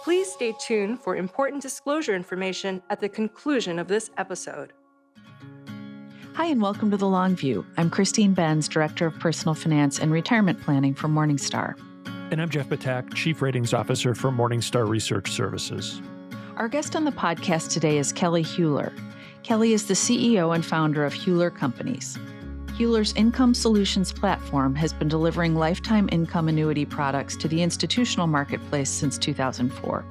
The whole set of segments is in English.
Please stay tuned for important disclosure information at the conclusion of this episode. Hi, and welcome to The Long View. I'm Christine Benz, Director of Personal Finance and Retirement Planning for Morningstar. And I'm Jeff Batak, Chief Ratings Officer for Morningstar Research Services. Our guest on the podcast today is Kelli Hueler. Kelli is the CEO and founder of Hueler Companies. Hueler's Income Solutions platform has been delivering lifetime income annuity products to the institutional marketplace since 2004.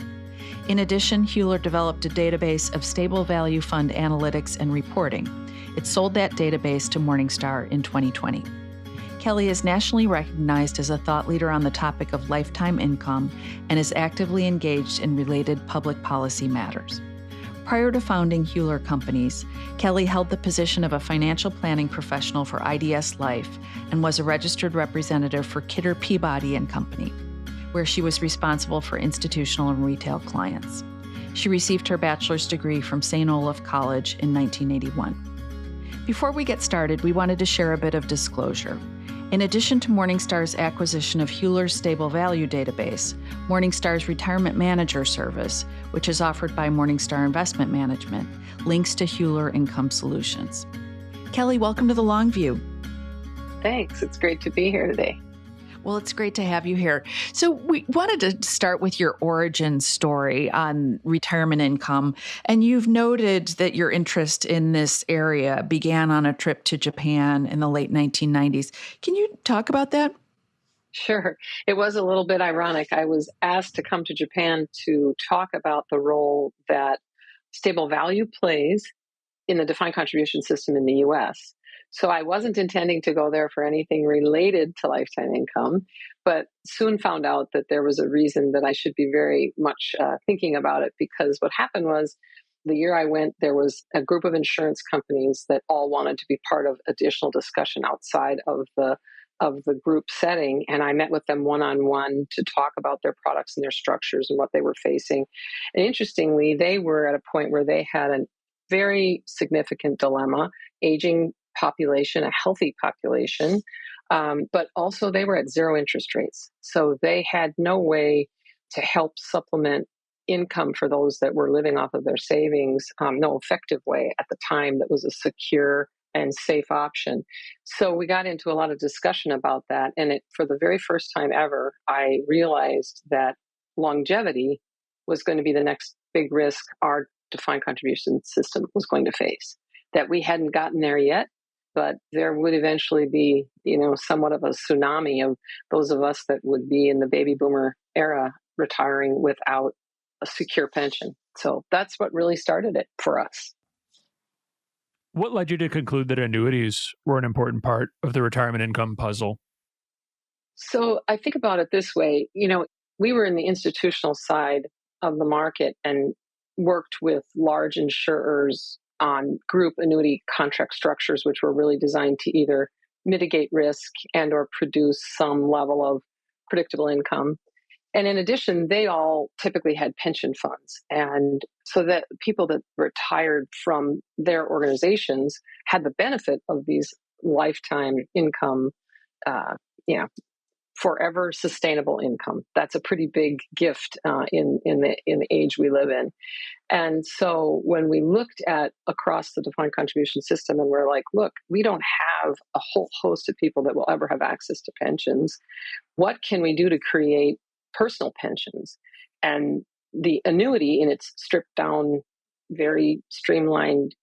In addition, Hueler developed a database of stable value fund analytics and reporting. It sold that database to Morningstar in 2020. Kelli is nationally recognized as a thought leader on the topic of lifetime income and is actively engaged in related public policy matters. Prior to founding Hueler Companies, Kelli held the position of a financial planning professional for IDS Life and was a registered representative for Kidder Peabody and Company, where she was responsible for institutional and retail clients. She received her bachelor's degree from St. Olaf College in 1981. Before we get started, we wanted to share a bit of disclosure. In addition to Morningstar's acquisition of Hueler's Stable Value database, Morningstar's Retirement Manager service, which is offered by Morningstar Investment Management, links to Hueler Income Solutions. Kelli, welcome to The Long View. Thanks. It's great to be here today. Well, it's great to have you here. So we wanted to start with your origin story on retirement income. And you've noted that your interest in this area began on a trip to Japan in the late 1990s. Can you talk about that? Sure. It was a little bit ironic. I was asked to come to Japan to talk about the role that stable value plays in the defined contribution system in the U.S. So I wasn't intending to go there for anything related to lifetime income, but soon found out that there was a reason that I should be very much thinking about it, because what happened was the year I went, there was a group of insurance companies that all wanted to be part of additional discussion outside of the group setting. And I met with them one-on-one to talk about their products and their structures and what they were facing. And interestingly, they were at a point where they had a very significant dilemma, aging population, a healthy population, but also they were at zero interest rates. So they had no way to help supplement income for those that were living off of their savings, no effective way at the time that was a secure and safe option. So we got into a lot of discussion about that. And for the very first time ever, I realized that longevity was going to be the next big risk our defined contribution system was going to face, that we hadn't gotten there yet. But there would eventually be, somewhat of a tsunami of those of us that would be in the baby boomer era retiring without a secure pension. So that's what really started it for us. What led you to conclude that annuities were an important part of the retirement income puzzle? So I think about it this way. We were in the institutional side of the market and worked with large insurers on group annuity contract structures, which were really designed to either mitigate risk and or produce some level of predictable income. And in addition, they all typically had pension funds. And so that people that retired from their organizations had the benefit of these lifetime income, forever sustainable income. That's a pretty big gift in the age we live in. And so when we looked at across the defined contribution system and we're like, look, we don't have a whole host of people that will ever have access to pensions. What can we do to create personal pensions? And the annuity in its stripped down, very streamlined,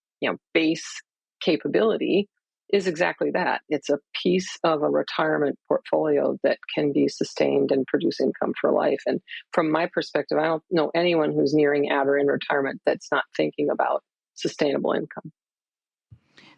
base capability is exactly that. It's a piece of a retirement portfolio that can be sustained and produce income for life. And from my perspective, I don't know anyone who's nearing at or in retirement that's not thinking about sustainable income.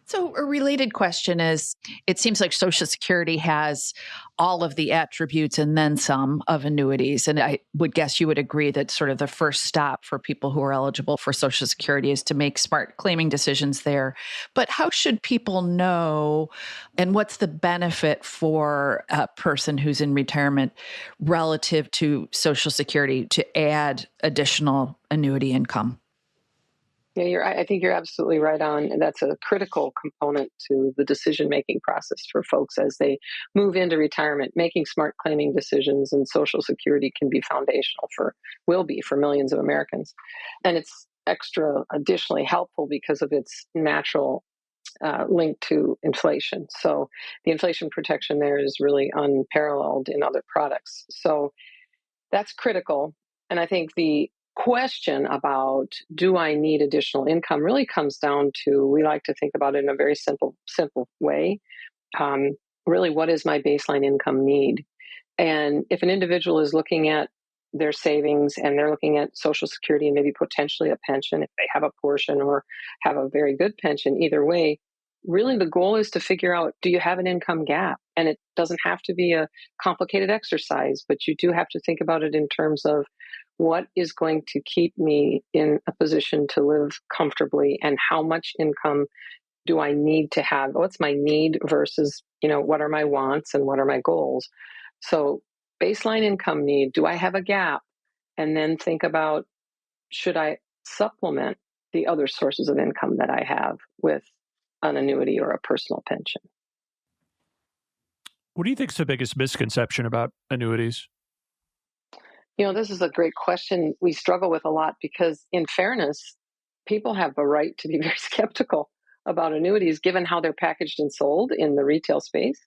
So a related question is, it seems like Social Security has all of the attributes and then some of annuities. And I would guess you would agree that sort of the first stop for people who are eligible for Social Security is to make smart claiming decisions there. But how should people know, and what's the benefit for a person who's in retirement relative to Social Security to add additional annuity income? Yeah, I think you're absolutely right on. And that's a critical component to the decision-making process for folks as they move into retirement. Making smart claiming decisions and Social Security can be foundational will be for millions of Americans. And it's additionally helpful because of its natural link to inflation. So the inflation protection there is really unparalleled in other products. So that's critical. And I think the question about do I need additional income really comes down to, we like to think about it in a very simple way. Um, really, what is my baseline income need? And if an individual is looking at their savings and they're looking at Social Security and maybe potentially a pension, if they have a portion or have a very good pension, either way, really the goal is to figure out, do you have an income gap? And it doesn't have to be a complicated exercise, but you do have to think about it in terms of what is going to keep me in a position to live comfortably and how much income do I need to have? What's my need versus, what are my wants and what are my goals? So baseline income need, do I have a gap? And then think about, should I supplement the other sources of income that I have with an annuity or a personal pension? What do you think is the biggest misconception about annuities? This is a great question we struggle with a lot because, in fairness, people have the right to be very skeptical about annuities given how they're packaged and sold in the retail space.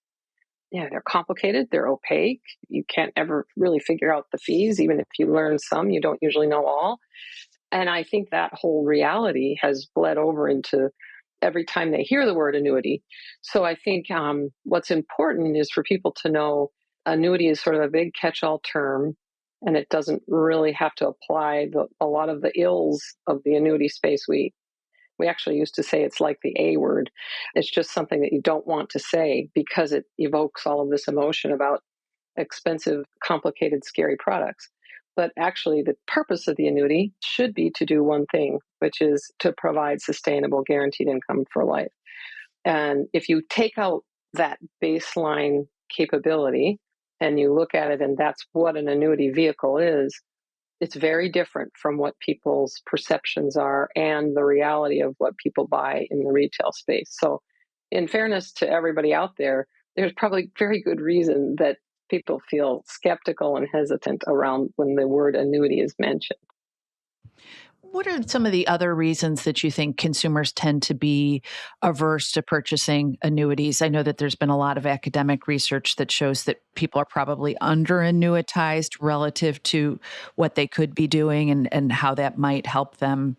Yeah, they're complicated, they're opaque. You can't ever really figure out the fees. Even if you learn some, you don't usually know all. And I think that whole reality has bled over into every time they hear the word annuity. So I think what's important is for people to know annuity is sort of a big catch-all term, and it doesn't really have to apply a lot of the ills of the annuity space. We actually used to say it's like the A word. It's just something that you don't want to say because it evokes all of this emotion about expensive, complicated, scary products. But actually, the purpose of the annuity should be to do one thing, which is to provide sustainable, guaranteed income for life. And if you take out that baseline capability and you look at it, and that's what an annuity vehicle is, it's very different from what people's perceptions are and the reality of what people buy in the retail space. So, in fairness to everybody out there, there's probably very good reason that people feel skeptical and hesitant around when the word annuity is mentioned. What are some of the other reasons that you think consumers tend to be averse to purchasing annuities? I know that there's been a lot of academic research that shows that people are probably under annuitized relative to what they could be doing and how that might help them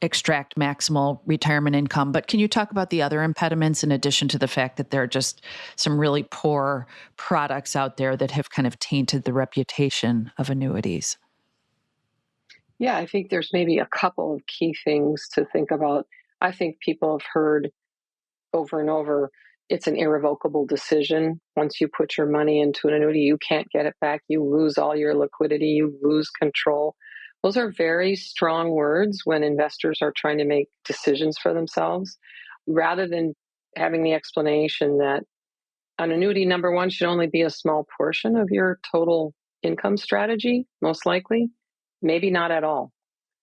extract maximal retirement income. But can you talk about the other impediments in addition to the fact that there are just some really poor products out there that have kind of tainted the reputation of annuities? Yeah, I think there's maybe a couple of key things to think about. I think people have heard over and over, it's an irrevocable decision. Once you put your money into an annuity, you can't get it back. You lose all your liquidity, you lose control. Those are very strong words when investors are trying to make decisions for themselves, rather than having the explanation that an annuity, number one, should only be a small portion of your total income strategy, most likely, maybe not at all.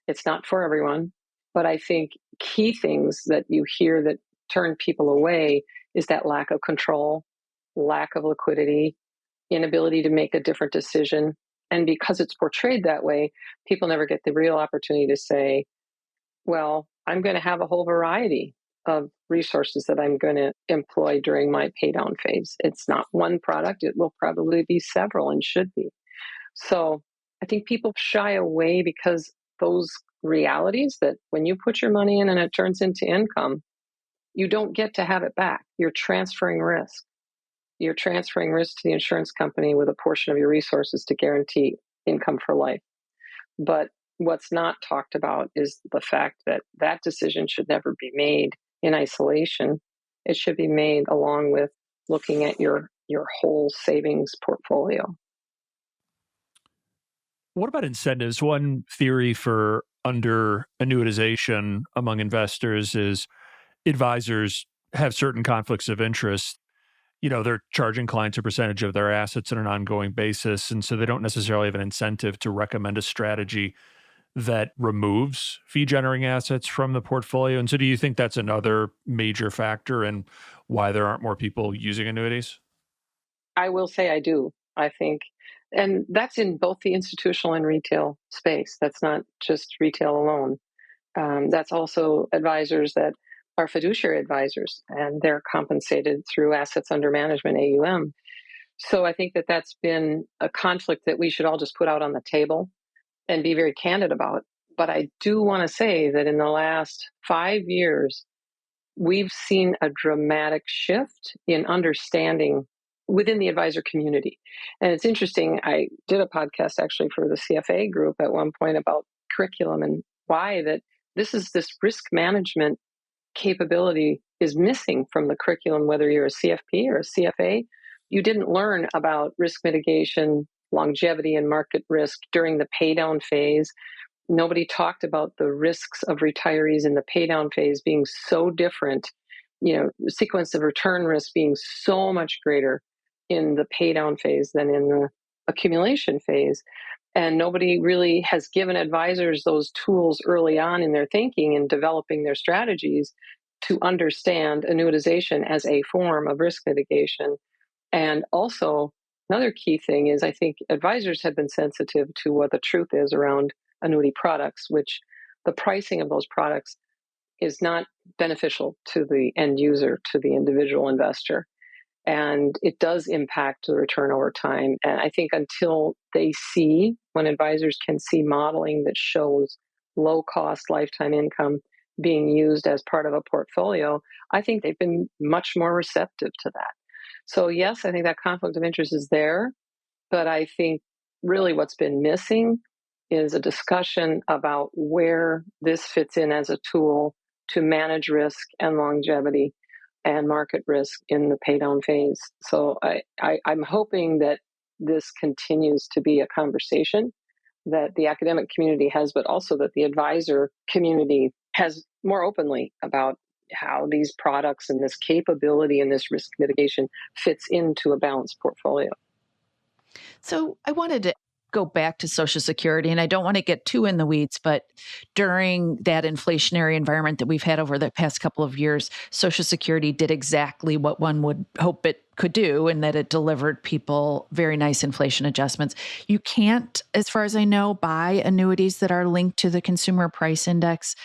It's not for everyone. But I think key things that you hear that turn people away is that lack of control, lack of liquidity, inability to make a different decision. And because it's portrayed that way, people never get the real opportunity to say, well, I'm going to have a whole variety of resources that I'm going to employ during my pay down phase. It's not one product, it will probably be several and should be. So I think people shy away because those realities that when you put your money in and it turns into income, you don't get to have it back. You're transferring risk. You're transferring risk to the insurance company with a portion of your resources to guarantee income for life. But what's not talked about is the fact that that decision should never be made in isolation. It should be made along with looking at your whole savings portfolio. What about incentives? One theory for under annuitization among investors is advisors have certain conflicts of interest. They're charging clients a percentage of their assets on an ongoing basis. And so they don't necessarily have an incentive to recommend a strategy that removes fee generating assets from the portfolio. And so do you think that's another major factor in why there aren't more people using annuities? I will say I do. I think, and that's in both the institutional and retail space. That's not just retail alone. That's also advisors that are fiduciary advisors, and they're compensated through assets under management, AUM. So I think that that's been a conflict that we should all just put out on the table and be very candid about. But I do want to say that in the last 5 years, we've seen a dramatic shift in understanding within the advisor community. And it's interesting, I did a podcast actually for the CFA group at one point about curriculum and why that this risk management capability is missing from the curriculum, whether you're a CFP or a CFA. You didn't learn about risk mitigation, longevity, and market risk during the pay down phase. Nobody talked about the risks of retirees in the pay down phase being so different, the sequence of return risk being so much greater in the pay down phase than in the accumulation phase. And nobody really has given advisors those tools early on in their thinking and developing their strategies to understand annuitization as a form of risk mitigation. And also, another key thing is I think advisors have been sensitive to what the truth is around annuity products, which the pricing of those products is not beneficial to the end user, to the individual investor. And it does impact the return over time. And I think until they see, when advisors can see modeling that shows low cost lifetime income being used as part of a portfolio, I think they've been much more receptive to that. So yes, I think that conflict of interest is there, but I think really what's been missing is a discussion about where this fits in as a tool to manage risk and longevity and market risk in the pay down phase. So I'm hoping that this continues to be a conversation that the academic community has, but also that the advisor community has more openly about how these products and this capability and this risk mitigation fits into a balanced portfolio. So I wanted to go back to Social Security, and I don't want to get too in the weeds, but during that inflationary environment that we've had over the past couple of years, Social Security did exactly what one would hope it could do, and that it delivered people very nice inflation adjustments. You can't, as far as I know, buy annuities that are linked to the consumer price index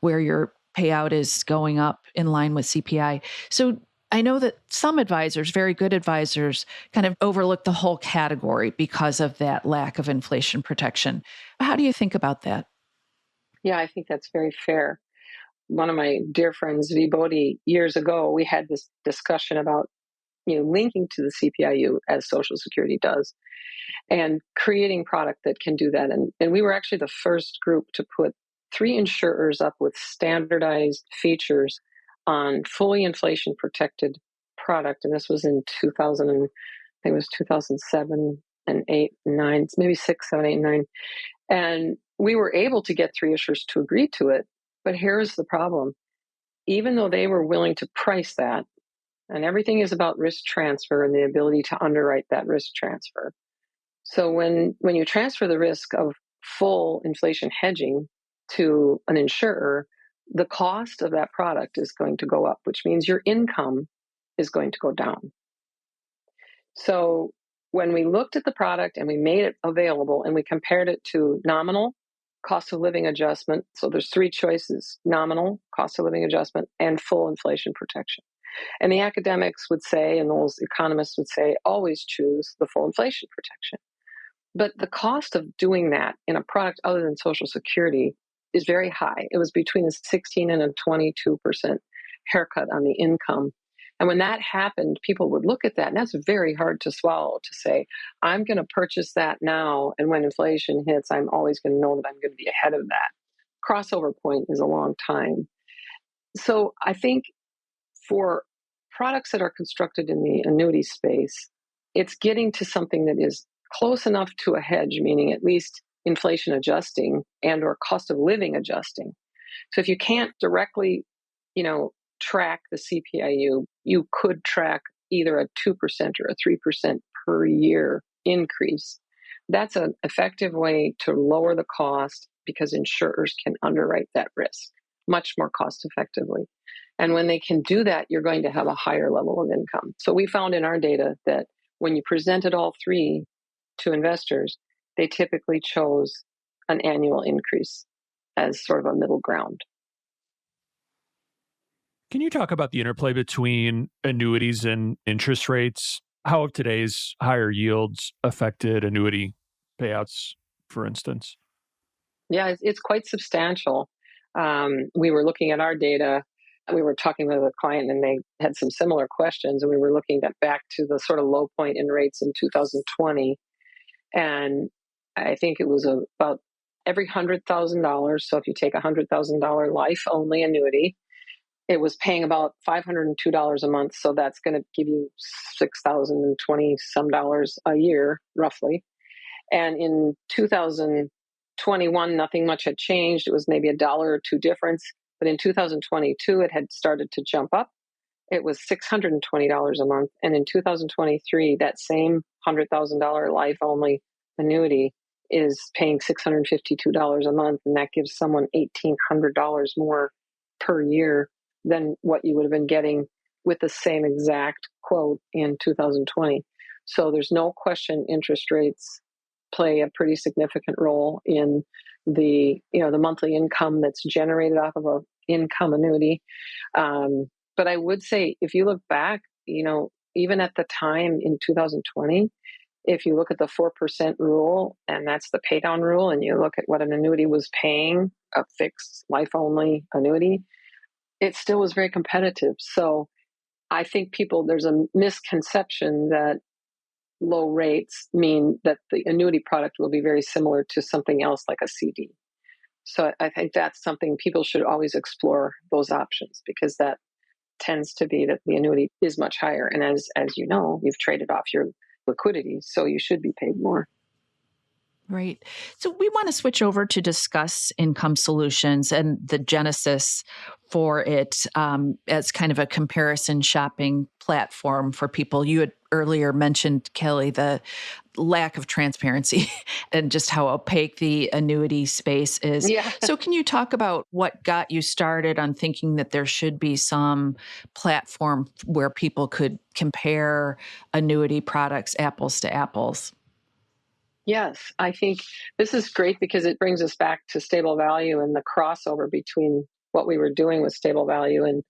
where your payout is going up in line with CPI. So I know that some advisors, very good advisors, kind of overlook the whole category because of that lack of inflation protection. How do you think about that? Yeah, I think that's very fair. One of my dear friends, V. Bodie, years ago, we had this discussion about linking to the CPIU as Social Security does, and creating product that can do that. And we were actually the first group to put 3 insurers up with standardized features on fully inflation protected product. And this was in 2000, I think it was 2007 and 8 and 9, maybe 6, 7, 8, and 9. And we were able to get 3 issuers to agree to it. But here's the problem. Even though they were willing to price that, and everything is about risk transfer and the ability to underwrite that risk transfer. So when you transfer the risk of full inflation hedging to an insurer, the cost of that product is going to go up, which means your income is going to go down. So when we looked at the product and we made it available and we compared it to nominal cost of living adjustment, so there's 3 choices: nominal cost of living adjustment and full inflation protection. And the academics would say, and those economists would say, always choose the full inflation protection. But the cost of doing that in a product other than Social Security is very high. It was between a 16 and a 22% haircut on the income. And when that happened, people would look at that, and that's very hard to swallow, to say, I'm going to purchase that now, and when inflation hits, I'm always going to know that I'm going to be ahead of that. Crossover point is a long time. So I think for products that are constructed in the annuity space, it's getting to something that is close enough to a hedge, meaning at least inflation adjusting and or cost of living adjusting. So if you can't directly, track the CPIU, you could track either a 2% or a 3% per year increase That's an effective way to lower the cost because insurers can underwrite that risk much more cost effectively. And when they can do that, you're going to have a higher level of income. So we found in our data that when you presented all three to investors, they typically chose an annual increase as sort of a middle ground. Can you talk about the interplay between annuities and interest rates? How have today's higher yields affected annuity payouts, for instance? Yeah, it's quite substantial. We were looking at our data. We were talking with a client and they had some similar questions. And we were looking back to the sort of low point in rates in 2020. And I think it was about every $100,000. So if you take a $100,000 life only annuity, it was paying about $502 a month. So that's going to give you $6,020 some dollars a year, roughly. And in 2021, nothing much had changed. It was maybe $1 or $2 difference. But in 2022, it had started to jump up. It was $620 a month. And in 2023, that same $100,000 life only annuity is paying $652 a month. And that gives someone $1,800 more per year than what you would have been getting with the same exact quote in 2020. So there's no question interest rates play a pretty significant role in the monthly income that's generated off of an income annuity. But I would say if you look back, even at the time in 2020, if you look at the 4% rule, and that's the pay down rule, and you look at what an annuity was paying, a fixed life only annuity, it still was very competitive. So I think there's a misconception that low rates mean that the annuity product will be very similar to something else like a CD. So I think that's something people should always explore, those options, because that tends to be that the annuity is much higher. And as you know, you've traded off your liquidity, so you should be paid more. Right. So we want to switch over to discuss income solutions and the genesis for it as kind of a comparison shopping platform for people. You had earlier mentioned, Kelli, the lack of transparency and just how opaque the annuity space is. Yeah. So can you talk about what got you started on thinking that there should be some platform where people could compare annuity products apples to apples? Yes, I think this is great because it brings us back to stable value and the crossover between what we were doing with stable value and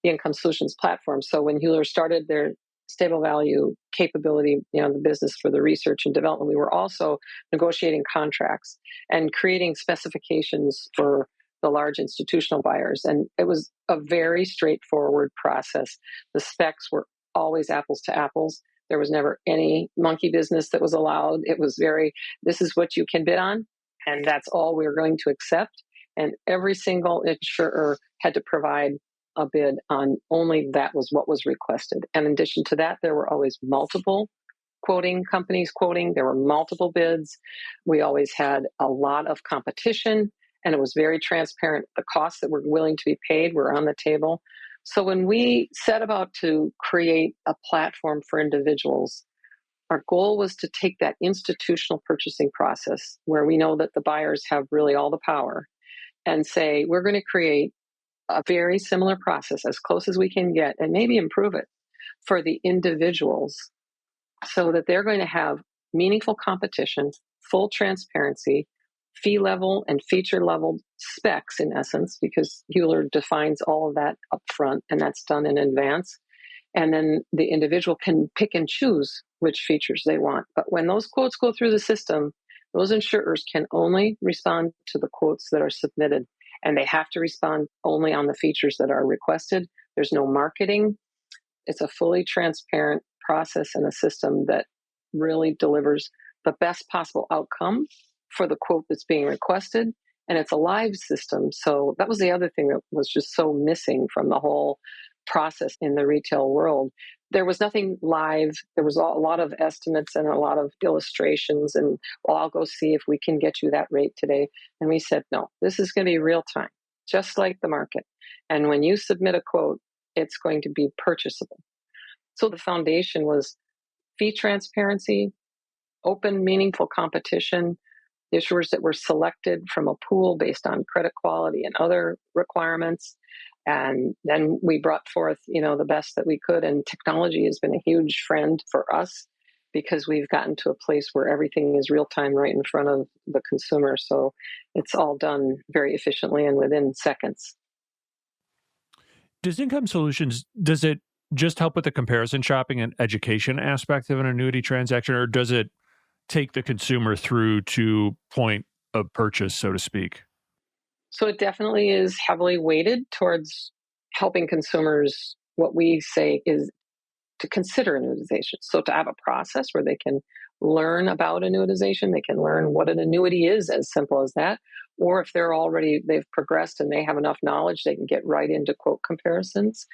the income solutions platform. So when Hueler started their stable value capability, the business for the research and development, we were also negotiating contracts and creating specifications for the large institutional buyers. And it was a very straightforward process. The specs were always apples to apples. There was never any monkey business that was allowed. It was this is what you can bid on, and that's all we're going to accept. And every single insurer had to provide a bid on only that was what was requested. And in addition to that, there were always multiple quoting companies quoting. There were multiple bids. We always had a lot of competition, and it was very transparent. The costs that were willing to be paid were on the table. So when we set about to create a platform for individuals, our goal was to take that institutional purchasing process where we know that the buyers have really all the power and say, we're going to create a very similar process as close as we can get and maybe improve it for the individuals so that they're going to have meaningful competition, full transparency, fee level and feature level specs in essence, because Hueler defines all of that up front and that's done in advance. And then the individual can pick and choose which features they want. But when those quotes go through the system, those insurers can only respond to the quotes that are submitted, and they have to respond only on the features that are requested. There's no marketing. It's a fully transparent process and a system that really delivers the best possible outcome for the quote that's being requested. And it's a live system. So that was the other thing that was just so missing from the whole process in the retail world. There was nothing live. There was a lot of estimates and a lot of illustrations and, well, I'll go see if we can get you that rate today. And we said, no, this is going to be real time, just like the market. And when you submit a quote, it's going to be purchasable. So the foundation was fee transparency, open, meaningful competition, issuers that were selected from a pool based on credit quality and other requirements. And then we brought forth, the best that we could. And technology has been a huge friend for us because we've gotten to a place where everything is real time right in front of the consumer. So it's all done very efficiently and within seconds. Does Income Solutions, does it just help with the comparison shopping and education aspect of an annuity transaction, or does it take the consumer through to point of purchase, so to speak? So it definitely is heavily weighted towards helping consumers, what we say is to consider annuitization. So to have a process where they can learn about annuitization, they can learn what an annuity is, as simple as that. Or if they've progressed and they have enough knowledge, they can get right into quote comparisons.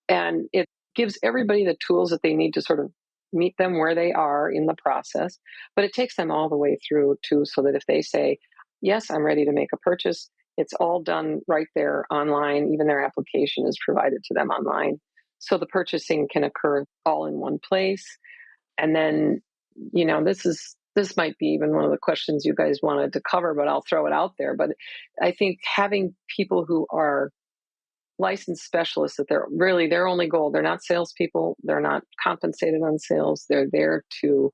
And it gives everybody the tools that they need to sort of meet them where they are in the process. But it takes them all the way through too, so that if they say, yes, I'm ready to make a purchase, it's all done right there online. Even their application is provided to them online. So the purchasing can occur all in one place. And then, this might be even one of the questions you guys wanted to cover, but I'll throw it out there. But I think having people who are licensed specialists, that they're really their only goal, they're not salespeople, they're not compensated on sales, they're there to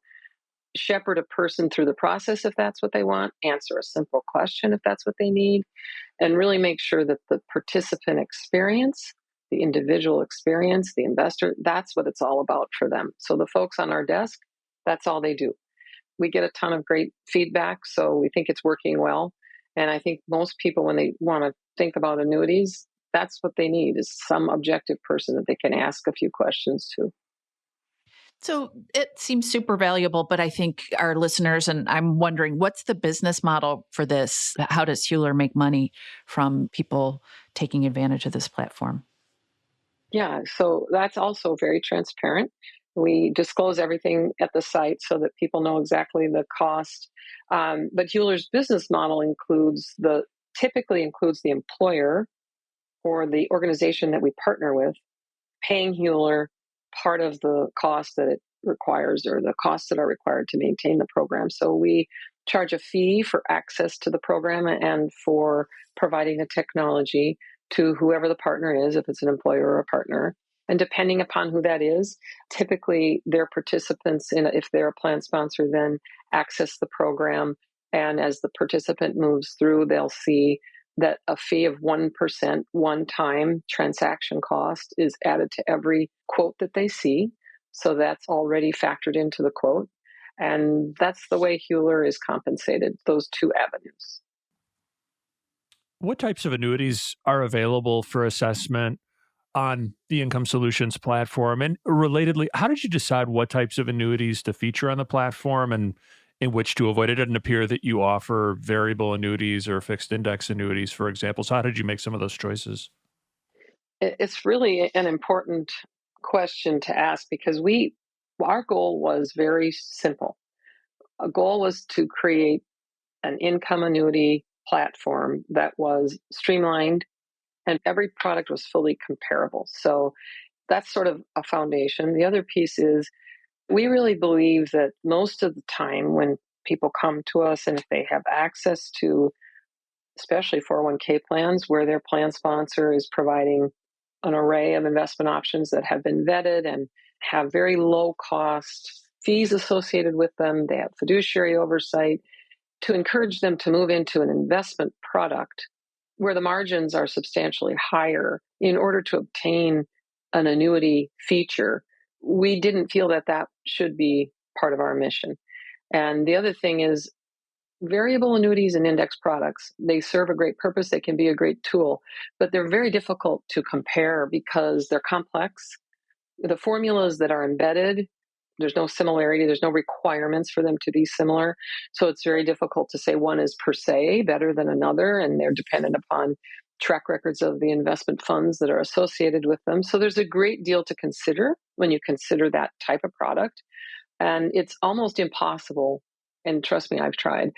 shepherd a person through the process if that's what they want, answer a simple question if that's what they need, and really make sure that the participant experience, the individual experience, the investor, that's what it's all about for them. So the folks on our desk, that's all they do. We get a ton of great feedback, so we think it's working well. And I think most people, when they want to think about annuities, that's what they need, is some objective person that they can ask a few questions to. So it seems super valuable, but I think our listeners, and I'm wondering, what's the business model for this? How does Hueler make money from people taking advantage of this platform? Yeah, so that's also very transparent. We disclose everything at the site so that people know exactly the cost. But Hueler's business model typically includes the employer or the organization that we partner with paying Hueler part of the cost that it requires, or the costs that are required to maintain the program. So we charge a fee for access to the program and for providing the technology to whoever the partner is, if it's an employer or a partner. And depending upon who that is, typically their participants, if they're a plan sponsor, then access the program. And as the participant moves through, they'll see that a fee of 1% one-time transaction cost is added to every quote that they see. So that's already factored into the quote. And that's the way Hueler is compensated, those two avenues. What types of annuities are available for assessment on the Income Solutions platform? And relatedly, how did you decide what types of annuities to feature on the platform and in which to avoid? It didn't appear that you offer variable annuities or fixed index annuities, for example. So how did you make some of those choices? It's really an important question to ask, because our goal was very simple. A goal was to create an income annuity platform that was streamlined and every product was fully comparable. So that's sort of a foundation. The other piece is we really believe that most of the time when people come to us, and if they have access to, especially 401k plans, where their plan sponsor is providing an array of investment options that have been vetted and have very low cost fees associated with them, they have fiduciary oversight, to encourage them to move into an investment product where the margins are substantially higher in order to obtain an annuity feature. We didn't feel that that should be part of our mission. And the other thing is, variable annuities and index products, they serve a great purpose. They can be a great tool, but they're very difficult to compare because they're complex. The formulas that are embedded, there's no similarity, there's no requirements for them to be similar. So it's very difficult to say one is per se better than another, and they're dependent upon track records of the investment funds that are associated with them. So there's a great deal to consider when you consider that type of product. And it's almost impossible, and trust me, I've tried,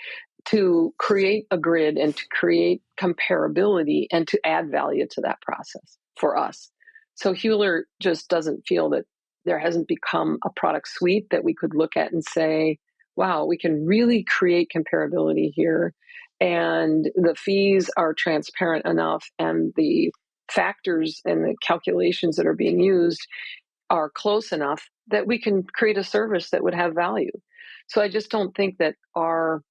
to create a grid and to create comparability and to add value to that process for us. So Hueler just doesn't feel that there hasn't become a product suite that we could look at and say, wow, we can really create comparability here. And the fees are transparent enough, and the factors and the calculations that are being used are close enough that we can create a service that would have value. So I just don't think that our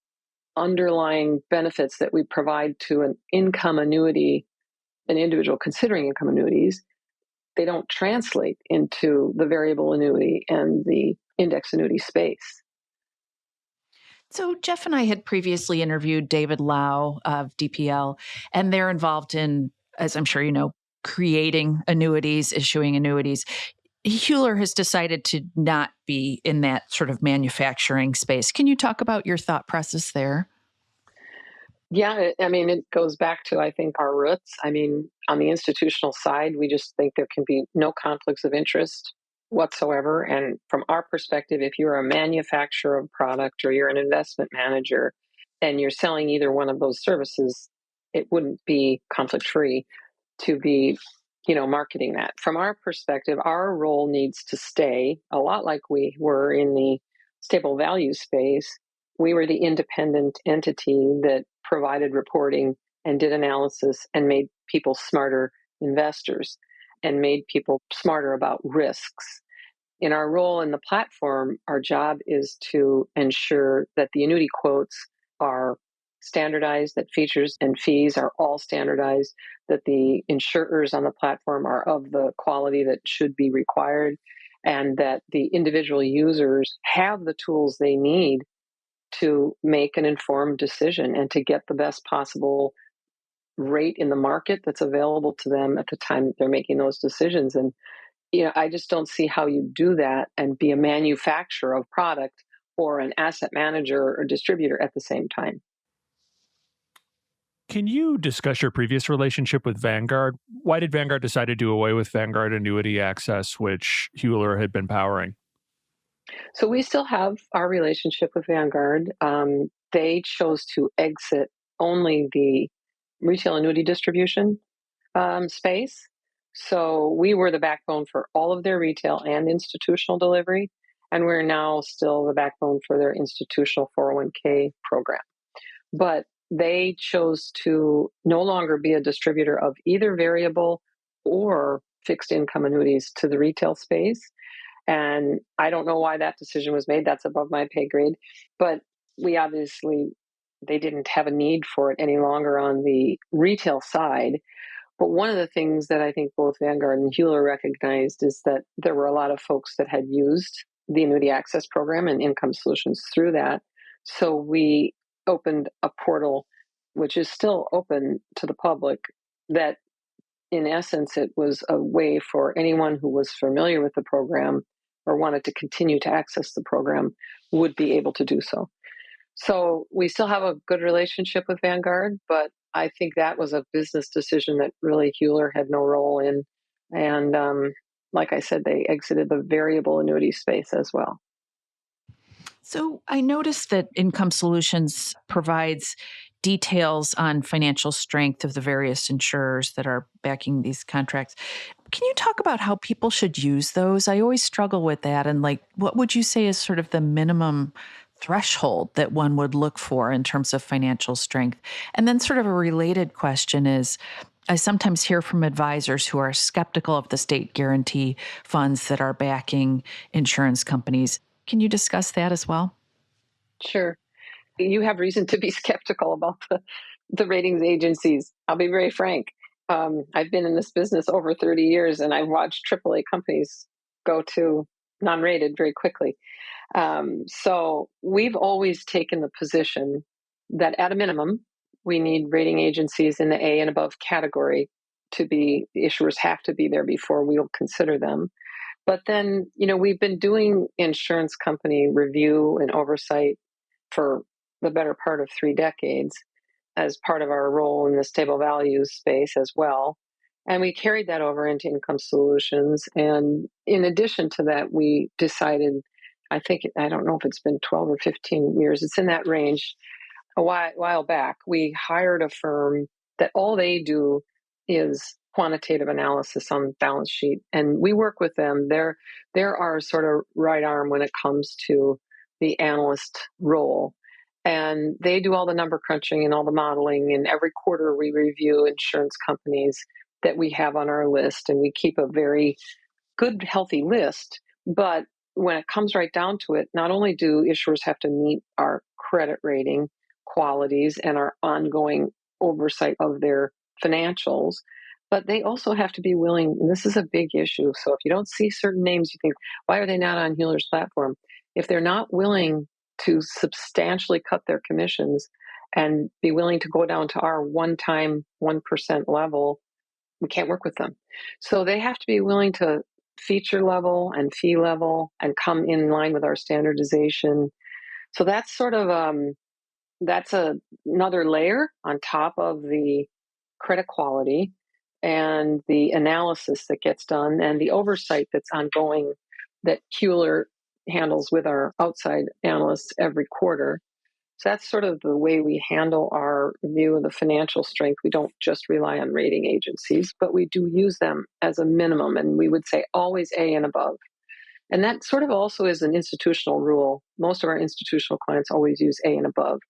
underlying benefits that we provide to an income annuity, an individual considering income annuities, they don't translate into the variable annuity and the index annuity space. So Jeff and I had previously interviewed David Lau of DPL, and they're involved in, as I'm sure you know, creating annuities, issuing annuities. Hueler has decided to not be in that sort of manufacturing space. Can you talk about your thought process there? Yeah, I mean, it goes back to, I think, our roots. I mean, on the institutional side, we just think there can be no conflicts of interest whatsoever. And from our perspective, if you're a manufacturer of product or you're an investment manager and you're selling either one of those services, it wouldn't be conflict free to be, marketing that. From our perspective, our role needs to stay a lot like we were in the stable value space. We were the independent entity that provided reporting and did analysis and made people smarter investors and made people smarter about risks. In our role in the platform, our job is to ensure that the annuity quotes are standardized, that features and fees are all standardized, that the insurers on the platform are of the quality that should be required, and that the individual users have the tools they need to make an informed decision and to get the best possible rate in the market that's available to them at the time that they're making those decisions. And I just don't see how you do that and be a manufacturer of product or an asset manager or distributor at the same time. Can you discuss your previous relationship with Vanguard? Why did Vanguard decide to do away with Vanguard Annuity Access, which Hueler had been powering? So we still have our relationship with Vanguard. They chose to exit only the retail annuity distribution space. So we were the backbone for all of their retail and institutional delivery, and we're now still the backbone for their institutional 401k program. But they chose to no longer be a distributor of either variable or fixed income annuities to the retail space. And I don't know why that decision was made. That's above my pay grade. But they didn't have a need for it any longer on the retail side. But one of the things that I think both Vanguard and Hueler recognized is that there were a lot of folks that had used the annuity access program and income solutions through that. So we opened a portal, which is still open to the public, that in essence, it was a way for anyone who was familiar with the program or wanted to continue to access the program would be able to do so. So we still have a good relationship with Vanguard, but I think that was a business decision that really Hueler had no role in. And like I said, they exited the variable annuity space as well. So I noticed that Income Solutions provides details on financial strength of the various insurers that are backing these contracts. Can you talk about how people should use those? I always struggle with that. And what would you say is sort of the minimum threshold that one would look for in terms of financial strength? And then sort of a related question is, I sometimes hear from advisors who are skeptical of the state guarantee funds that are backing insurance companies. Can you discuss that as well? Sure. You have reason to be skeptical about the ratings agencies. I'll be very frank. I've been in this business over 30 years, and I've watched AAA companies go to non-rated very quickly. So we've always taken the position that at a minimum, we need rating agencies in the A and above category to be, the issuers have to be there before we'll consider them. But then, we've been doing insurance company review and oversight for the better part of 3 decades as part of our role in the stable values space as well. And we carried that over into income solutions. And in addition to that, we decided, I don't know if it's been 12 or 15 years, it's in that range, a while back, we hired a firm that all they do is quantitative analysis on the balance sheet. And we work with them. They're our sort of right arm when it comes to the analyst role. And they do all the number crunching and all the modeling. And every quarter we review insurance companies that we have on our list. And we keep a very good, healthy list. But when it comes right down to it, not only do issuers have to meet our credit rating qualities and our ongoing oversight of their financials, but they also have to be willing, and this is a big issue. So if you don't see certain names, you think, why are they not on Hueler's platform? If they're not willing to substantially cut their commissions and be willing to go down to our one-time 1% level, we can't work with them. So they have to be willing to feature level and fee level and come in line with our standardization. So that's sort of that's another layer on top of the credit quality and the analysis that gets done and the oversight that's ongoing that Hueler handles with our outside analysts every quarter. So that's sort of the way we handle our view of the financial strength. We don't just rely on rating agencies, but we do use them as a minimum. And we would say always A and above. And that sort of also is an institutional rule. Most of our institutional clients always use A and above.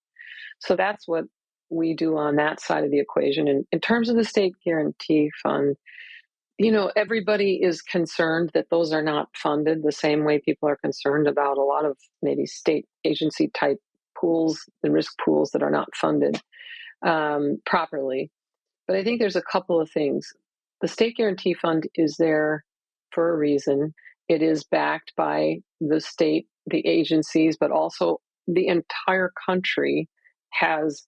So that's what we do on that side of the equation. And in terms of the state guarantee fund, everybody is concerned that those are not funded the same way people are concerned about a lot of maybe state agency type pools and risk pools that are not funded properly. But I think there's a couple of things. The state guarantee fund is there for a reason. It is backed by the state, the agencies, but also the entire country has,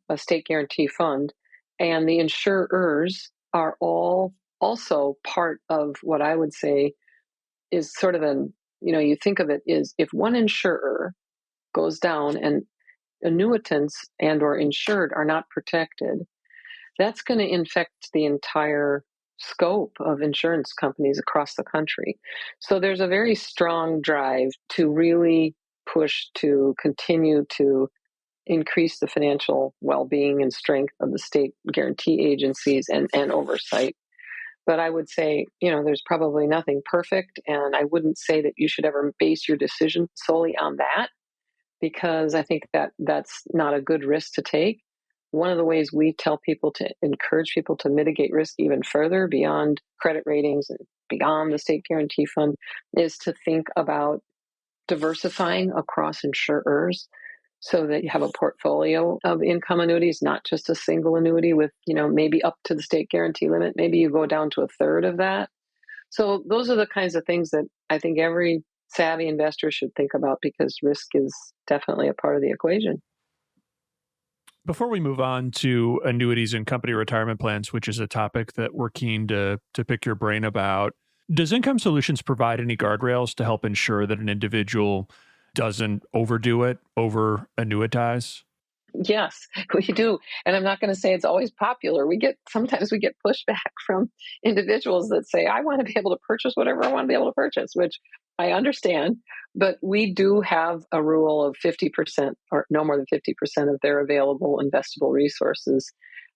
a state guarantee fund. And the insurers are all also part of what I would say is sort of you think of it is if one insurer goes down and annuitants and or insured are not protected, that's going to infect the entire scope of insurance companies across the country. So there's a very strong drive to really push to continue to increase the financial well-being and strength of the state guarantee agencies and oversight. But I would say, there's probably nothing perfect, and I wouldn't say that you should ever base your decision solely on that, because I think that that's not a good risk to take. One of the ways we tell people to encourage people to mitigate risk even further beyond credit ratings and beyond the state guarantee fund is to think about diversifying across insurers so that you have a portfolio of income annuities, not just a single annuity with, maybe up to the state guarantee limit. Maybe you go down to a third of that. So those are the kinds of things that I think every savvy investor should think about, because risk is definitely a part of the equation. Before we move on to annuities and company retirement plans, which is a topic that we're keen to pick your brain about, does Income Solutions provide any guardrails to help ensure that an individual doesn't overdo it, over annuitize? Yes, we do. And I'm not going to say it's always popular. Sometimes we get pushback from individuals that say, I want to be able to purchase whatever I want to be able to purchase, which I understand. But we do have a rule of 50% or no more than 50% of their available investable resources.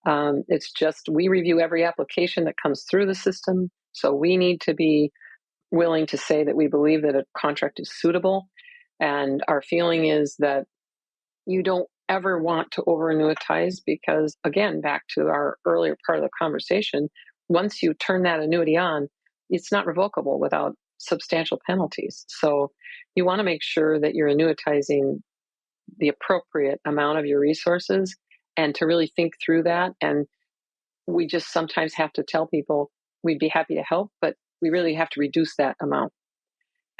It's just we review every application that comes through the system. So we need to be willing to say that we believe that a contract is suitable. And our feeling is that you don't ever want to over annuitize, because, again, back to our earlier part of the conversation, once you turn that annuity on, it's not revocable without substantial penalties. So you want to make sure that you're annuitizing the appropriate amount of your resources and to really think through that. And we just sometimes have to tell people we'd be happy to help, but we really have to reduce that amount.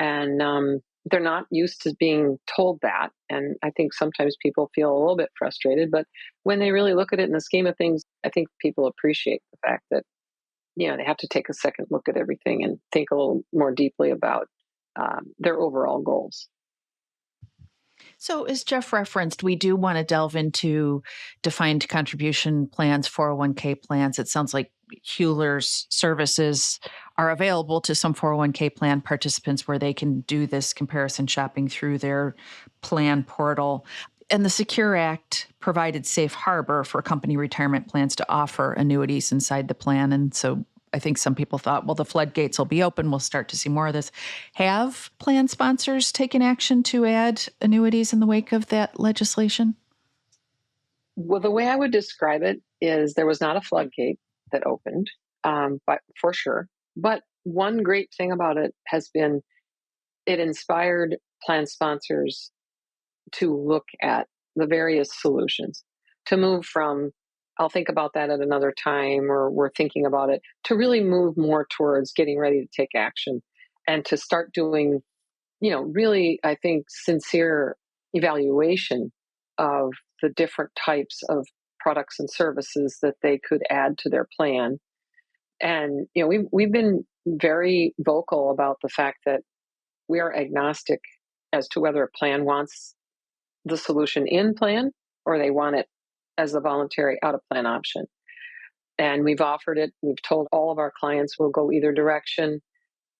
And they're not used to being told that. And I think sometimes people feel a little bit frustrated, but when they really look at it in the scheme of things, I think people appreciate the fact that, they have to take a second look at everything and think a little more deeply about their overall goals. So as Jeff referenced, we do want to delve into defined contribution plans, 401k plans. It sounds like Hueler's services are available to some 401k plan participants where they can do this comparison shopping through their plan portal. And the Secure Act provided safe harbor for company retirement plans to offer annuities inside the plan. And so I think some people thought, well, the floodgates will be open. We'll start to see more of this. Have plan sponsors taken action to add annuities in the wake of that legislation? Well, the way I would describe it is there was not a floodgate that opened, but for sure. But one great thing about it has been it inspired plan sponsors to look at the various solutions, to move from, I'll think about that at another time, or we're thinking about it, to really move more towards getting ready to take action and to start doing, really, I think, sincere evaluation of the different types of products and services that they could add to their plan. And, we've been very vocal about the fact that we are agnostic as to whether a plan wants the solution in plan or they want it as a voluntary out of plan option. And we've offered it. We've told all of our clients we'll go either direction.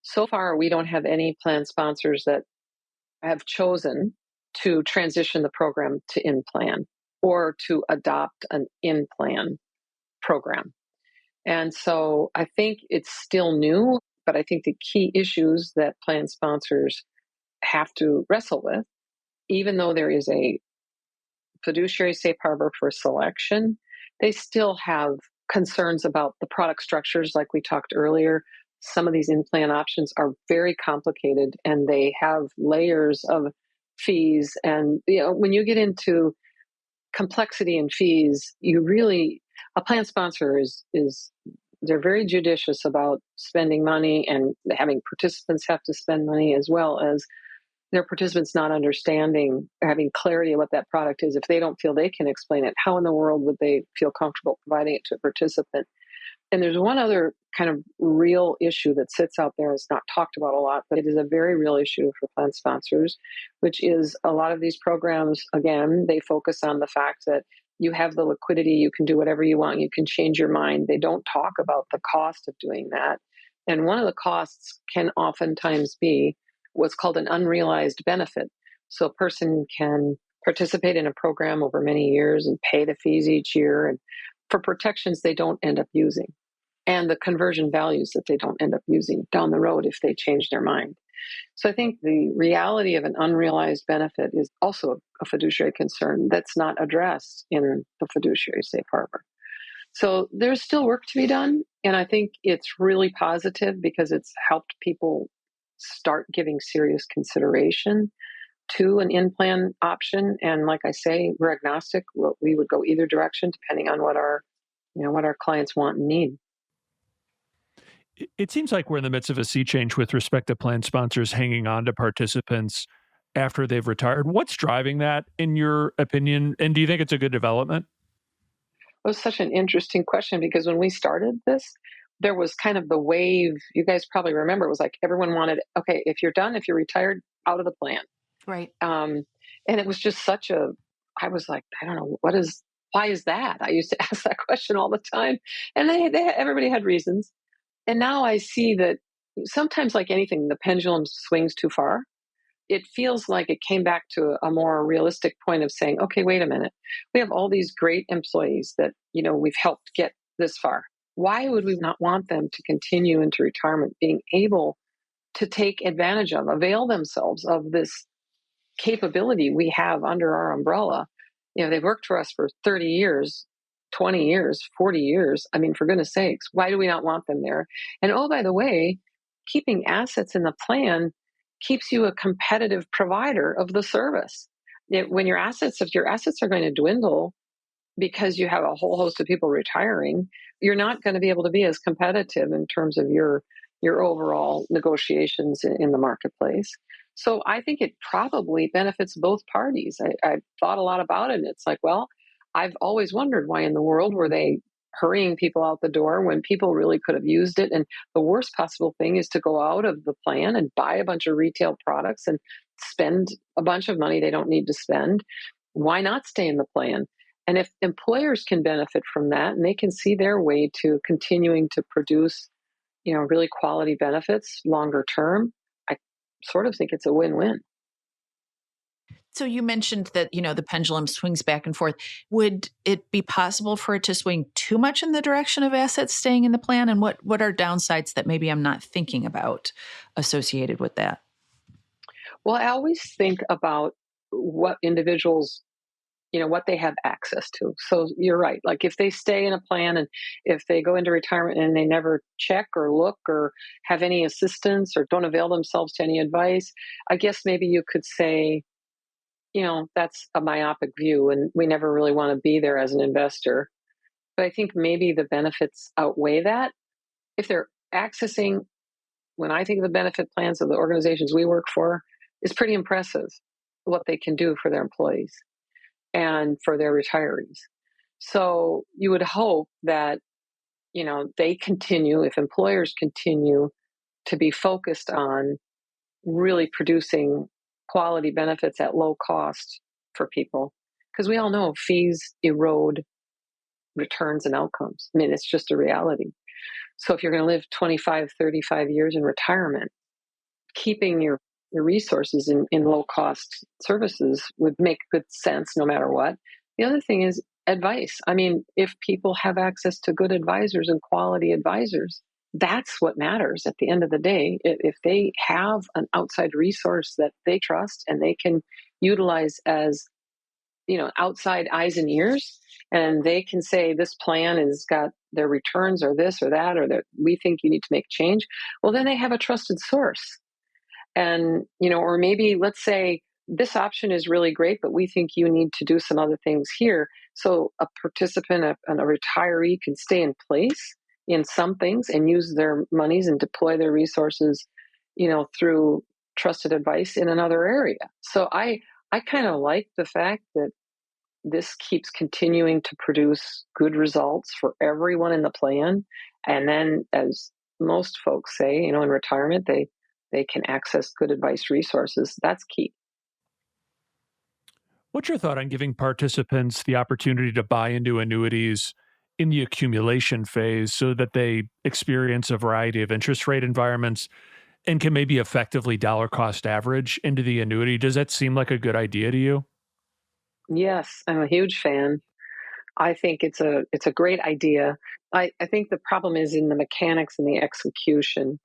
So far, we don't have any plan sponsors that have chosen to transition the program to in plan or to adopt an in plan program. And so I think it's still new, but I think the key issues that plan sponsors have to wrestle with, even though there is a fiduciary safe harbor for selection, they still have concerns about the product structures, like we talked earlier. Some of these in-plan options are very complicated and they have layers of fees. And when you get into complexity and fees, a plan sponsor is they're very judicious about spending money and having participants have to spend money, as well as their participants not understanding, having clarity of what that product is. If they don't feel they can explain it, how in the world would they feel comfortable providing it to a participant? And there's one other kind of real issue that sits out there. It's not talked about a lot, but it is a very real issue for plan sponsors, which is a lot of these programs, again, they focus on the fact that you have the liquidity, you can do whatever you want, you can change your mind. They don't talk about the cost of doing that. And one of the costs can oftentimes be what's called an unrealized benefit. So a person can participate in a program over many years and pay the fees each year and for protections they don't end up using, and the conversion values that they don't end up using down the road if they change their mind. So I think the reality of an unrealized benefit is also a fiduciary concern that's not addressed in the fiduciary safe harbor. So there's still work to be done. And I think it's really positive because it's helped people start giving serious consideration to an in-plan option. And like I say, we're agnostic. We would go either direction depending on what our clients want and need. It seems like we're in the midst of a sea change with respect to plan sponsors hanging on to participants after they've retired. What's driving that, in your opinion? And do you think it's a good development? It was such an interesting question because when we started this, there was kind of the wave. You guys probably remember, it was like everyone wanted, okay, if you're done, if you're retired, out of the plan. Right. And it was just I was like, I don't know, why is that? I used to ask that question all the time. And everybody had reasons. And now I see that sometimes, like anything, the pendulum swings too far. It feels like it came back to a more realistic point of saying, okay, wait a minute. We have all these great employees that, we've helped get this far. Why would we not want them to continue into retirement being able to take advantage of, avail themselves of this capability we have under our umbrella? They've worked for us for 30 years, 20 years, 40 years. I mean, for goodness sakes, why do we not want them there? And oh, by the way, keeping assets in the plan keeps you a competitive provider of the service. If your assets are going to dwindle because you have a whole host of people retiring, you're not going to be able to be as competitive in terms of your overall negotiations in the marketplace. So I think it probably benefits both parties. I thought a lot about it, and it's like, well, I've always wondered why in the world were they hurrying people out the door when people really could have used it. And the worst possible thing is to go out of the plan and buy a bunch of retail products and spend a bunch of money they don't need to spend. Why not stay in the plan? And if employers can benefit from that and they can see their way to continuing to produce, really quality benefits longer term, I sort of think it's a win-win. So you mentioned that, the pendulum swings back and forth. Would it be possible for it to swing too much in the direction of assets staying in the plan? And what are downsides that maybe I'm not thinking about associated with that? Well, I always think about what individuals, what they have access to. So you're right. Like if they stay in a plan and if they go into retirement and they never check or look or have any assistance or don't avail themselves to any advice, I guess maybe you could say, that's a myopic view and we never really want to be there as an investor. But I think maybe the benefits outweigh that. If they're accessing, when I think of the benefit plans of the organizations we work for, is pretty impressive what they can do for their employees and for their retirees. So you would hope that, they continue, if employers continue to be focused on really producing quality benefits at low cost for people. Because we all know fees erode returns and outcomes. I mean, it's just a reality. So if you're going to live 25, 35 years in retirement, keeping your resources in low cost services would make good sense no matter what. The other thing is advice. I mean, if people have access to good advisors and quality advisors, that's what matters at the end of the day. If they have an outside resource that they trust and they can utilize as, outside eyes and ears, and they can say this plan has got their returns or this or that, or that we think you need to make change, well, then they have a trusted source. And, or maybe let's say this option is really great, but we think you need to do some other things here. So a participant and a retiree can stay in place in some things and use their monies and deploy their resources, through trusted advice in another area. So I kind of like the fact that this keeps continuing to produce good results for everyone in the plan. And then, as most folks say, in retirement, they can access good advice resources. That's key. What's your thought on giving participants the opportunity to buy into annuities in the accumulation phase so that they experience a variety of interest rate environments and can maybe effectively dollar cost average into the annuity? Does that seem like a good idea to you? Yes, I'm a huge fan. I think it's a great idea. I think the problem is in the mechanics and the execution.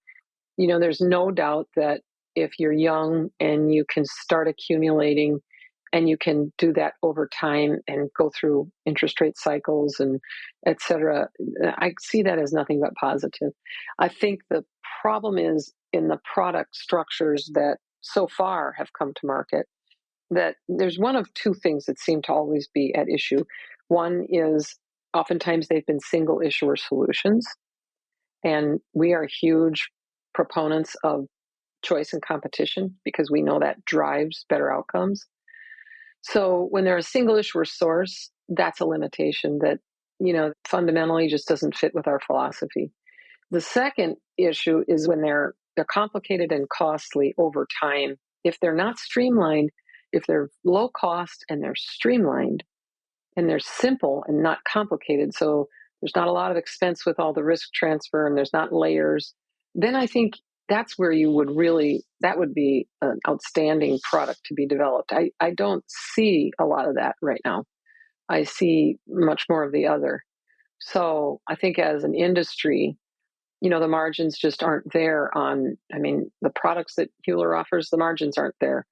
There's no doubt that if you're young and you can start accumulating and you can do that over time and go through interest rate cycles and et cetera, I see that as nothing but positive. I think the problem is in the product structures that so far have come to market, that there's one of two things that seem to always be at issue. One is oftentimes they've been single issuer solutions, and we are huge proponents of choice and competition because we know that drives better outcomes. So when they're a single issuer source, that's a limitation that, fundamentally just doesn't fit with our philosophy. The second issue is when they're complicated and costly over time. If they're not streamlined, if they're low cost and they're streamlined and they're simple and not complicated, so there's not a lot of expense with all the risk transfer and there's not layers, then I think that's where that would be an outstanding product to be developed. I don't see a lot of that right now. I see much more of the other. So I think as an industry, the margins just aren't there the products that Hueler offers, the margins aren't there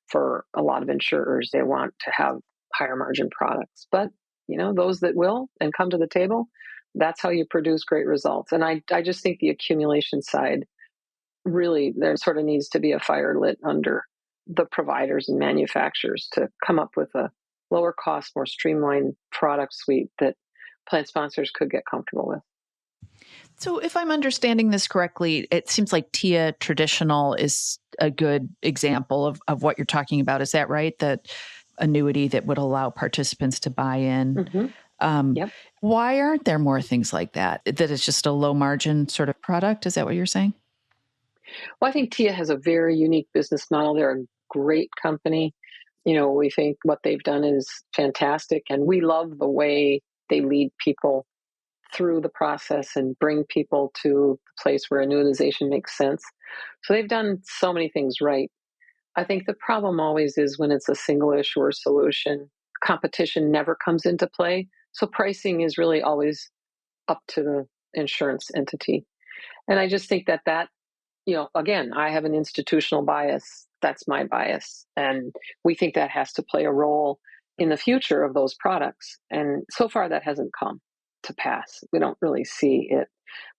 for a lot of insurers. They want to have higher margin products. But, those that will and come to the table, that's how you produce great results. And I just think the accumulation side, really, there sort of needs to be a fire lit under the providers and manufacturers to come up with a lower cost, more streamlined product suite that plan sponsors could get comfortable with. So if I'm understanding this correctly, it seems like TIA traditional is a good example of what you're talking about. Is that right? That annuity that would allow participants to buy in. Mm-hmm. Yep. Why aren't there more things like that? That it's just a low margin sort of product? Is that what you're saying? Well, I think TIA has a very unique business model. They're a great company. We think what they've done is fantastic, and we love the way they lead people through the process and bring people to the place where annuitization makes sense. So they've done so many things right. I think the problem always is when it's a single issuer solution, competition never comes into play. So pricing is really always up to the insurance entity. And I just think that, again, I have an institutional bias. That's my bias. And we think that has to play a role in the future of those products. And so far, that hasn't come to pass. We don't really see it.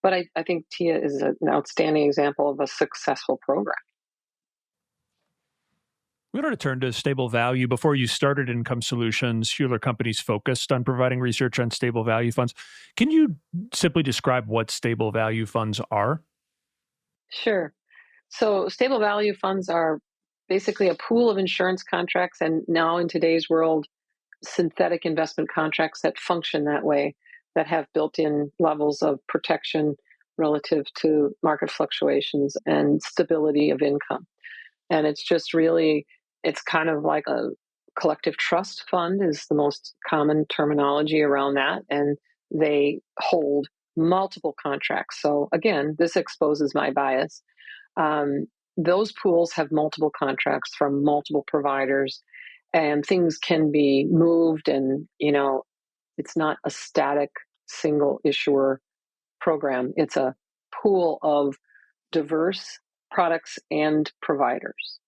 But I think TIA is an outstanding example of a successful program. We want to turn to stable value. Before you started Income Solutions, Hueler Companies focused on providing research on stable value funds. Can you simply describe what stable value funds are? Sure. So stable value funds are basically a pool of insurance contracts, and now in today's world, synthetic investment contracts that function that way, that have built-in levels of protection relative to market fluctuations and stability of income. And it's just really, it's kind of like a collective trust fund is the most common terminology around that. And they hold multiple contracts. So again, this exposes my bias. Um, those pools have multiple contracts from multiple providers, and things can be moved, and it's not a static single issuer program. It's a pool of diverse products and providers.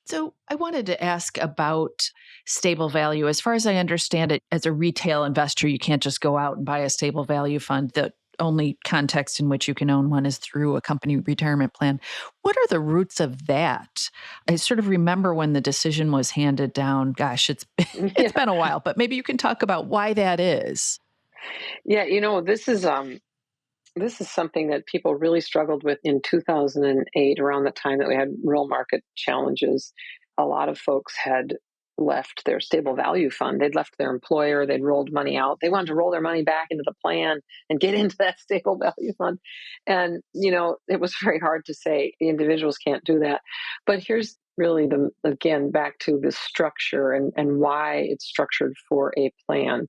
So I wanted to ask about stable value. As far as I understand it, as a retail investor, you can't just go out and buy a stable value fund. The only context in which you can own one is through a company retirement plan. What are the roots of that? I sort of remember when the decision was handed down. Gosh, it's Yeah. been a while, but maybe you can talk about why that is. Yeah, this is something that people really struggled with in 2008, around the time that we had real market challenges. A lot of folks had left their stable value fund. They'd left their employer, they'd rolled money out. They wanted to roll their money back into the plan and get into that stable value fund. And, it was very hard to say individuals can't do that. But here's really again, back to the structure and why it's structured for a plan.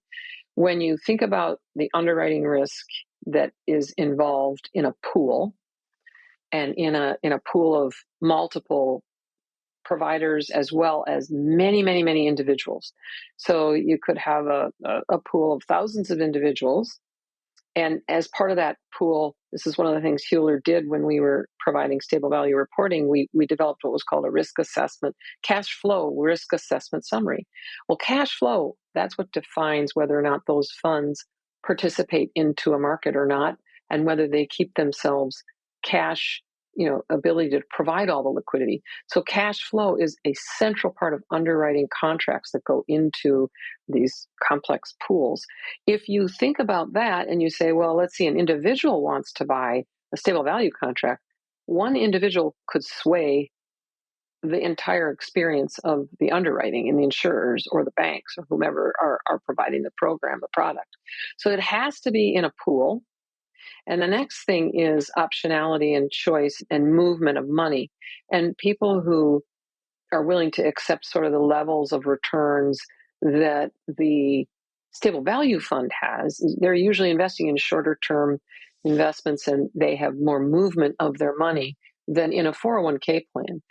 When you think about the underwriting risk that is involved in a pool, and in a pool of multiple providers, as well as many, many, many individuals. So you could have a pool of thousands of individuals. And as part of that pool, this is one of the things Hueler did when we were providing stable value reporting. We developed what was called a risk assessment, cash flow risk assessment summary. Well, cash flow, that's what defines whether or not those funds participate into a market or not, and whether they keep themselves cash, ability to provide all the liquidity. So cash flow is a central part of underwriting contracts that go into these complex pools. If you think about that and you say, well, let's see, an individual wants to buy a stable value contract, one individual could sway the entire experience of the underwriting and the insurers or the banks or whomever are providing the program, the product. So it has to be in a pool. And the next thing is optionality and choice and movement of money. And people who are willing to accept sort of the levels of returns that the stable value fund has, they're usually investing in shorter term investments, and they have more movement of their money than in a 401k plan.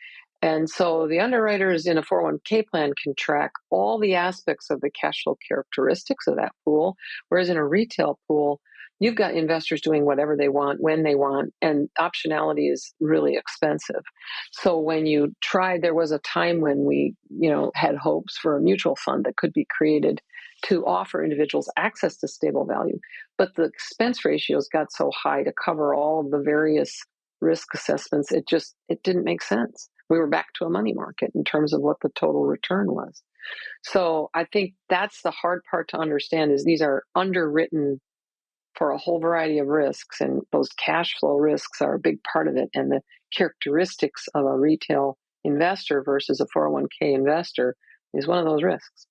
And so the underwriters in a 401k plan can track all the aspects of the cash flow characteristics of that pool, whereas in a retail pool, you've got investors doing whatever they want, when they want, and optionality is really expensive. So when there was a time when we, had hopes for a mutual fund that could be created to offer individuals access to stable value. But the expense ratios got so high to cover all of the various risk assessments, it didn't make sense. We were back to a money market in terms of what the total return was. So I think that's the hard part to understand, is these are underwritten for a whole variety of risks, and those cash flow risks are a big part of it. And the characteristics of a retail investor versus a 401k investor is one of those risks.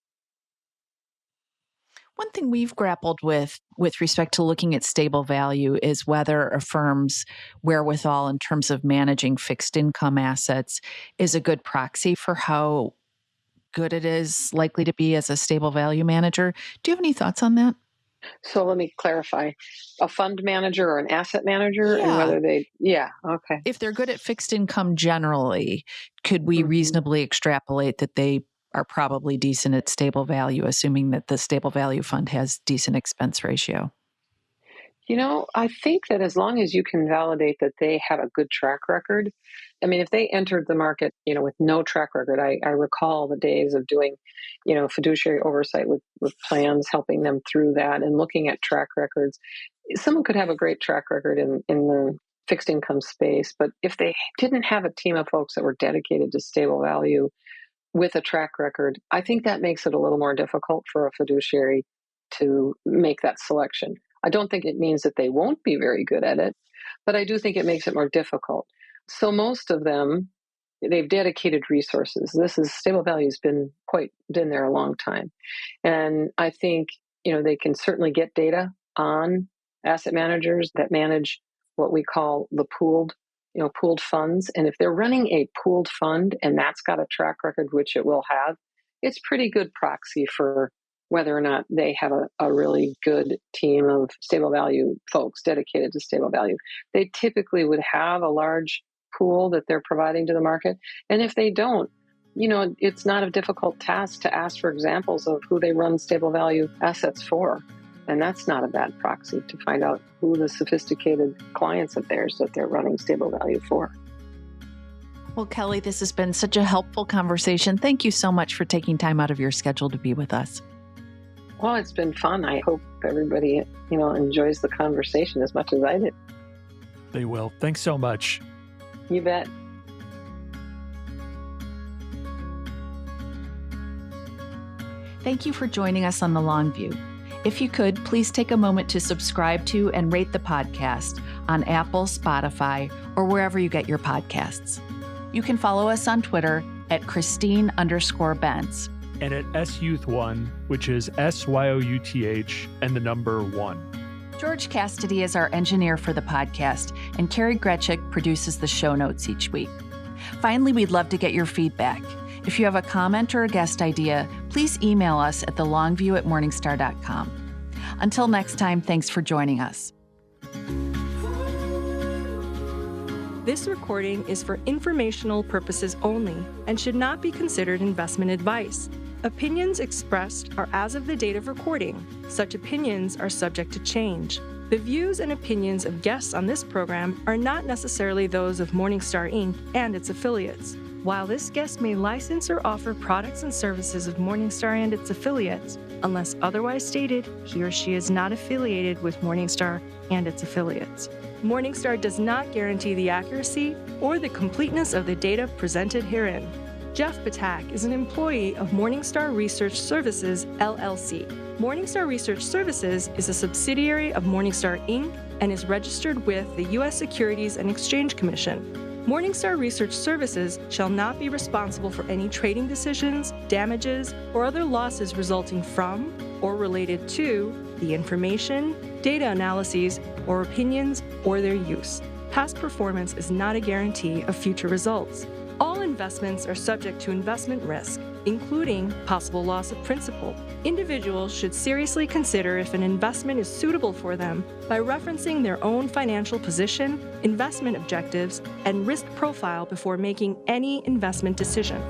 One thing we've grappled with respect to looking at stable value is whether a firm's wherewithal in terms of managing fixed income assets is a good proxy for how good it is likely to be as a stable value manager. Do you have any thoughts on that? So let me clarify, a fund manager or an asset manager and Yeah. whether okay. If they're good at fixed income generally, could we Mhm. reasonably extrapolate that they are probably decent at stable value, assuming that the stable value fund has decent expense ratio? I think that as long as you can validate that they have a good track record, I mean, if they entered the market, with no track record, I recall the days of doing, fiduciary oversight with plans, helping them through that and looking at track records. Someone could have a great track record in the fixed income space, but if they didn't have a team of folks that were dedicated to stable value with a track record, I think that makes it a little more difficult for a fiduciary to make that selection. I don't think it means that they won't be very good at it, but I do think it makes it more difficult. So most of them, they've dedicated resources. Stable value's been there a long time. And I think, they can certainly get data on asset managers that manage what we call the pooled funds. And if they're running a pooled fund and that's got a track record, which it will have, it's pretty good proxy for whether or not they have a really good team of stable value folks dedicated to stable value. They typically would have a large pool that they're providing to the market. And if they don't, it's not a difficult task to ask for examples of who they run stable value assets for. And that's not a bad proxy to find out who the sophisticated clients of theirs that they're running stable value for. Well, Kelli, this has been such a helpful conversation. Thank you so much for taking time out of your schedule to be with us. Well, it's been fun. I hope everybody, enjoys the conversation as much as I did. They will. Thanks so much. You bet. Thank you for joining us on The Long View. If you could, please take a moment to subscribe to and rate the podcast on Apple, Spotify, or wherever you get your podcasts. You can follow us on Twitter at Christine_Benz. And at SYouth1, which is SYOUTH and the number 1. George Cassidy is our engineer for the podcast, and Carrie Gretchick produces the show notes each week. Finally, we'd love to get your feedback. If you have a comment or a guest idea, please email us at thelongview@morningstar.com. Until next time, thanks for joining us. This recording is for informational purposes only and should not be considered investment advice. Opinions expressed are as of the date of recording. Such opinions are subject to change. The views and opinions of guests on this program are not necessarily those of Morningstar Inc. and its affiliates. While this guest may license or offer products and services of Morningstar and its affiliates, unless otherwise stated, he or she is not affiliated with Morningstar and its affiliates. Morningstar does not guarantee the accuracy or the completeness of the data presented herein. Jeff Patak is an employee of Morningstar Research Services, LLC. Morningstar Research Services is a subsidiary of Morningstar Inc. and is registered with the U.S. Securities and Exchange Commission. Morningstar Research Services shall not be responsible for any trading decisions, damages, or other losses resulting from or related to the information, data analyses, or opinions, or their use. Past performance is not a guarantee of future results. All investments are subject to investment risk, including possible loss of principal. Individuals should seriously consider if an investment is suitable for them by referencing their own financial position, investment objectives, and risk profile before making any investment decision.